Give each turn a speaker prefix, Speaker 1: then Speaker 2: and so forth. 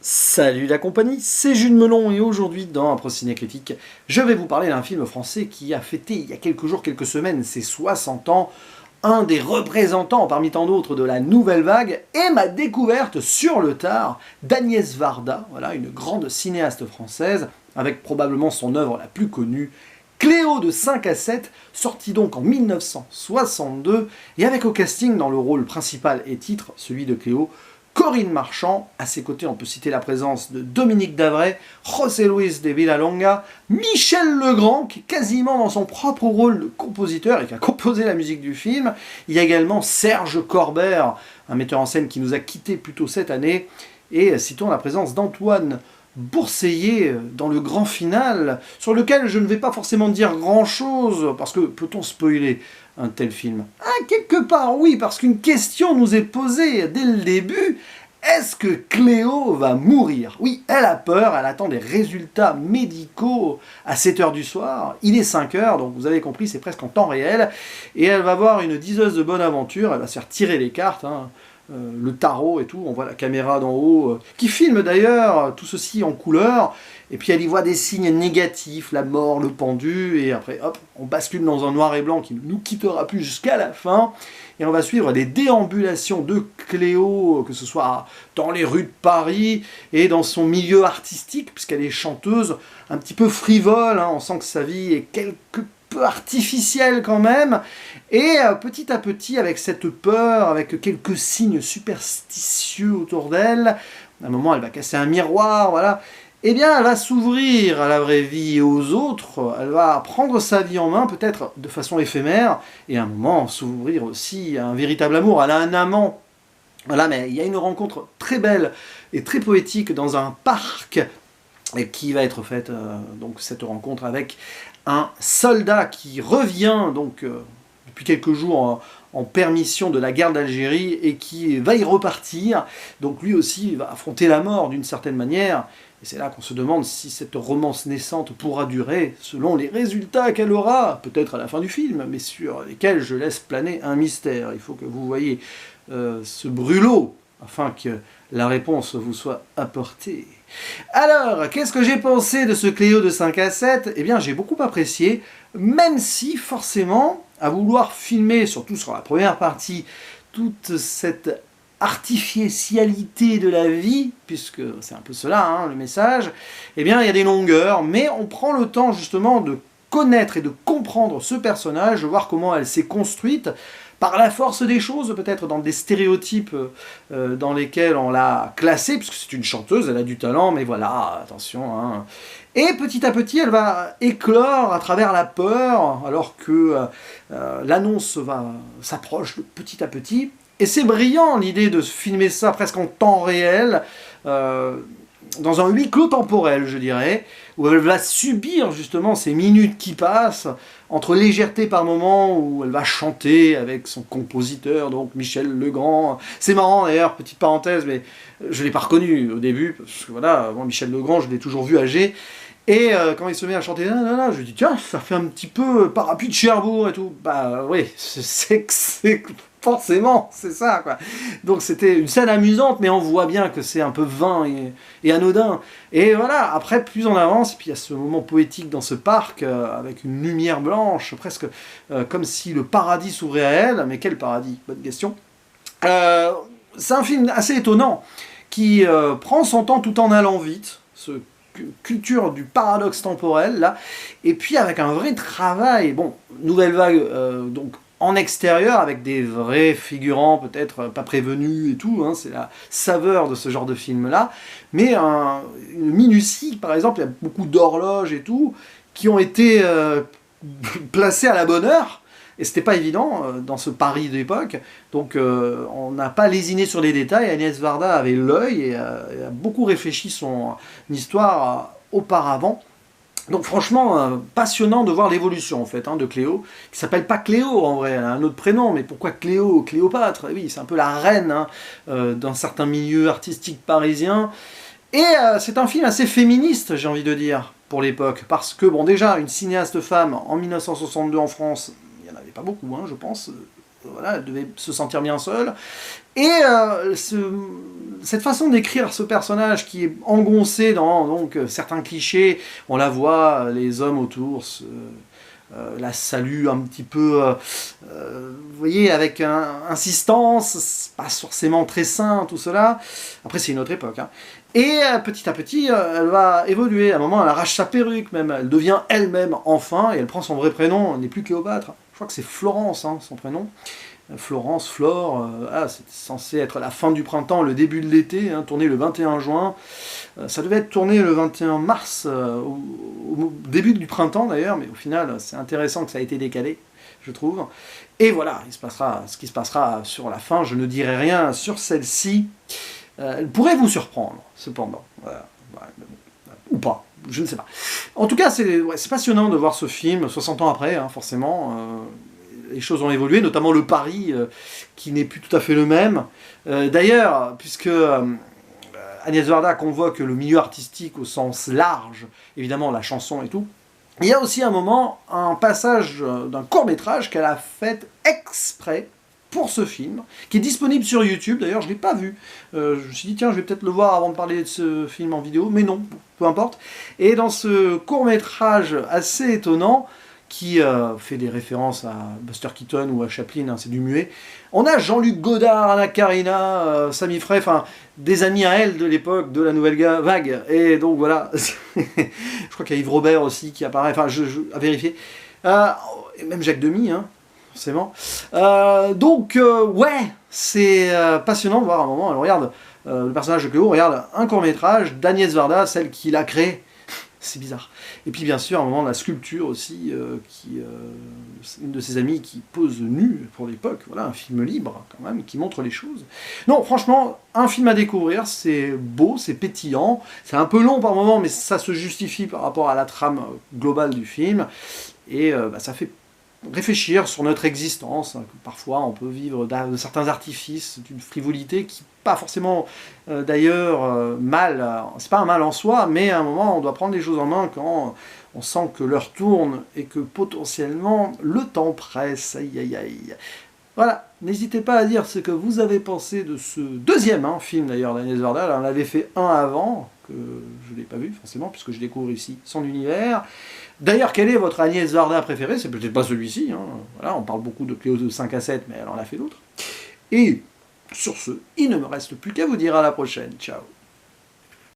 Speaker 1: Salut la compagnie, c'est Jules Melon et aujourd'hui dans un Ciné Critique, je vais vous parler d'un film français qui a fêté il y a quelques jours, quelques semaines, ses 60 ans, un des représentants parmi tant d'autres de la nouvelle vague et ma découverte sur le tard d'Agnès Varda, voilà, une grande cinéaste française avec probablement son œuvre la plus connue, Cléo de 5 à 7, sorti donc en 1962 et avec au casting dans le rôle principal et titre, celui de Cléo, Corinne Marchand, à ses côtés on peut citer la présence de Dominique Davray, José Luis de Villalonga, Michel Legrand, qui est quasiment dans son propre rôle de compositeur et qui a composé la musique du film. Il y a également Serge Corbert, un metteur en scène qui nous a quittés plus tôt cette année, et citons la présence d'Antoine Bourseiller dans le grand final, sur lequel je ne vais pas forcément dire grand-chose, parce que peut-on spoiler un tel film? Ah, quelque part oui, parce qu'une question nous est posée dès le début. Est-ce que Cléo va mourir? Oui, elle a peur, elle attend des résultats médicaux à 7h du soir. Il est 5h, donc vous avez compris, c'est presque en temps réel. Et elle va voir une diseuse de bonne aventure, elle va se faire tirer les cartes, le tarot et tout, on voit la caméra d'en haut, qui filme d'ailleurs tout ceci en couleur, et puis elle y voit des signes négatifs, la mort, le pendu, et après hop, on bascule dans un noir et blanc qui ne nous quittera plus jusqu'à la fin, et on va suivre les déambulations de Cléo, que ce soit dans les rues de Paris, et dans son milieu artistique, puisqu'elle est chanteuse, un petit peu frivole, on sent que sa vie est quelque peu artificielle quand même, et petit à petit, avec cette peur, avec quelques signes superstitieux autour d'elle, à un moment elle va casser un miroir, voilà, eh bien elle va s'ouvrir à la vraie vie et aux autres, elle va prendre sa vie en main, peut-être de façon éphémère, et à un moment s'ouvrir aussi à un véritable amour, elle a un amant, voilà, mais il y a une rencontre très belle et très poétique dans un parc, et qui va être faite, donc cette rencontre avec un soldat qui revient donc depuis quelques jours en permission de la guerre d'Algérie et qui va y repartir. Donc lui aussi va affronter la mort d'une certaine manière. Et c'est là qu'on se demande si cette romance naissante pourra durer selon les résultats qu'elle aura, peut-être à la fin du film, mais sur lesquels je laisse planer un mystère. Il faut que vous voyez ce brûlot afin que la réponse vous soit apportée. Alors, qu'est-ce que j'ai pensé de ce Cléo de 5 à 7? Eh bien, j'ai beaucoup apprécié, même si, forcément, à vouloir filmer, surtout sur la première partie, toute cette artificialité de la vie, puisque c'est un peu cela, le message, eh bien, il y a des longueurs, mais on prend le temps, justement, de connaître et de comprendre ce personnage, de voir comment elle s'est construite, par la force des choses, peut-être dans des stéréotypes dans lesquels on l'a classée, puisque c'est une chanteuse, elle a du talent, mais voilà, attention. Et petit à petit, elle va éclore à travers la peur, alors que l'annonce s'approche de petit à petit. Et c'est brillant l'idée de filmer ça presque en temps réel, dans un huis clos temporel, je dirais, où elle va subir justement ces minutes qui passent, entre légèreté par moment, où elle va chanter avec son compositeur, donc Michel Legrand. C'est marrant d'ailleurs, petite parenthèse, mais je ne l'ai pas reconnu au début, parce que voilà, moi Michel Legrand, je l'ai toujours vu âgé, et quand il se met à chanter, je lui dis, tiens, ça fait un petit peu parapluie de Cherbourg et tout. Bah oui, c'est forcément, c'est ça, quoi. Donc c'était une scène amusante, mais on voit bien que c'est un peu vain et anodin. Et voilà, après, plus on avance, et puis il y a ce moment poétique dans ce parc, avec une lumière blanche, presque comme si le paradis s'ouvrait à elle. Mais quel paradis? Bonne question. C'est un film assez étonnant, qui prend son temps tout en allant vite, culture du paradoxe temporel, là, et puis avec un vrai travail, bon, nouvelle vague, donc en extérieur, avec des vrais figurants, peut-être pas prévenus et tout, c'est la saveur de ce genre de film-là, mais une minutie, par exemple, il y a beaucoup d'horloges et tout, qui ont été placées à la bonne heure, et c'était pas évident dans ce Paris d'époque, donc on n'a pas lésiné sur les détails. Agnès Varda avait l'œil et a beaucoup réfléchi son histoire auparavant. Donc franchement, passionnant de voir l'évolution en fait de Cléo, qui s'appelle pas Cléo en vrai, elle a un autre prénom, mais pourquoi Cléo? Cléopâtre, oui, c'est un peu la reine d'un certain milieu artistique parisien. Et c'est un film assez féministe, j'ai envie de dire, pour l'époque, parce que bon déjà, une cinéaste femme en 1962 en France, il n'y en avait pas beaucoup, je pense, voilà, elle devait se sentir bien seule. Et cette façon d'écrire ce personnage qui est engoncé dans donc, certains clichés, on la voit, les hommes autour la saluent un petit peu, vous voyez, avec insistance, c'est pas forcément très sain tout cela. Après c'est une autre époque, hein. Et petit à petit, elle va évoluer. À un moment, elle arrache sa perruque même, elle devient elle-même enfin, et elle prend son vrai prénom, elle n'est plus Cléopâtre. Je crois que c'est Florence, hein, son prénom. Florence, Flore, c'est censé être la fin du printemps, le début de l'été, hein, tourné le 21 juin. Ça devait être tourné le 21 mars, au début du printemps d'ailleurs, mais au final, c'est intéressant que ça a été décalé, je trouve. Et voilà, il se passera ce qui se passera sur la fin. Je ne dirai rien sur celle-ci. Elle pourrait vous surprendre, cependant. Voilà. Ou pas, je ne sais pas. En tout cas, c'est passionnant de voir ce film, 60 ans après, hein, forcément. Les choses ont évolué, notamment le Paris, qui n'est plus tout à fait le même. D'ailleurs, puisque Agnès Varda convoque le milieu artistique au sens large, évidemment la chanson et tout, il y a aussi un moment, un passage d'un court-métrage qu'elle a fait exprès pour ce film, qui est disponible sur YouTube. D'ailleurs, je ne l'ai pas vu. Je me suis dit, tiens, je vais peut-être le voir avant de parler de ce film en vidéo, mais non, peu importe. Et dans ce court-métrage assez étonnant, qui fait des références à Buster Keaton ou à Chaplin, hein, c'est du muet. On a Jean-Luc Godard, Anna Karina, Sami Frey, enfin des amis à elle de l'époque, de la nouvelle vague. Et donc voilà, je crois qu'il y a Yves Robert aussi qui apparaît, enfin à vérifier. Et même Jacques Demy, hein, forcément. Ouais, c'est passionnant de voir à un moment, elle regarde, le personnage de Cléo regarde un court-métrage d'Agnès Varda, celle qui l'a créé. C'est bizarre. Et puis bien sûr, à un moment, la sculpture aussi, une de ses amies qui pose nue pour l'époque, voilà, un film libre quand même, qui montre les choses. Non, franchement, un film à découvrir, c'est beau, c'est pétillant, c'est un peu long par moment, mais ça se justifie par rapport à la trame globale du film, et ça fait réfléchir sur notre existence, hein, que parfois on peut vivre de certains artifices, d'une frivolité qui pas forcément d'ailleurs mal, c'est pas un mal en soi, mais à un moment on doit prendre les choses en main quand on sent que l'heure tourne et que potentiellement le temps presse, aïe aïe aïe. Voilà, n'hésitez pas à dire ce que vous avez pensé de ce deuxième film d'ailleurs d'Agnès Varda. On avait fait un avant, que je ne l'ai pas vu forcément, puisque je découvre ici son univers. D'ailleurs, quel est votre Agnès Varda préféré? C'est peut-être pas celui-ci, hein. Voilà, on parle beaucoup de Cléo de 5 à 7, mais elle en a fait d'autres. Et sur ce, il ne me reste plus qu'à vous dire à la prochaine. Ciao.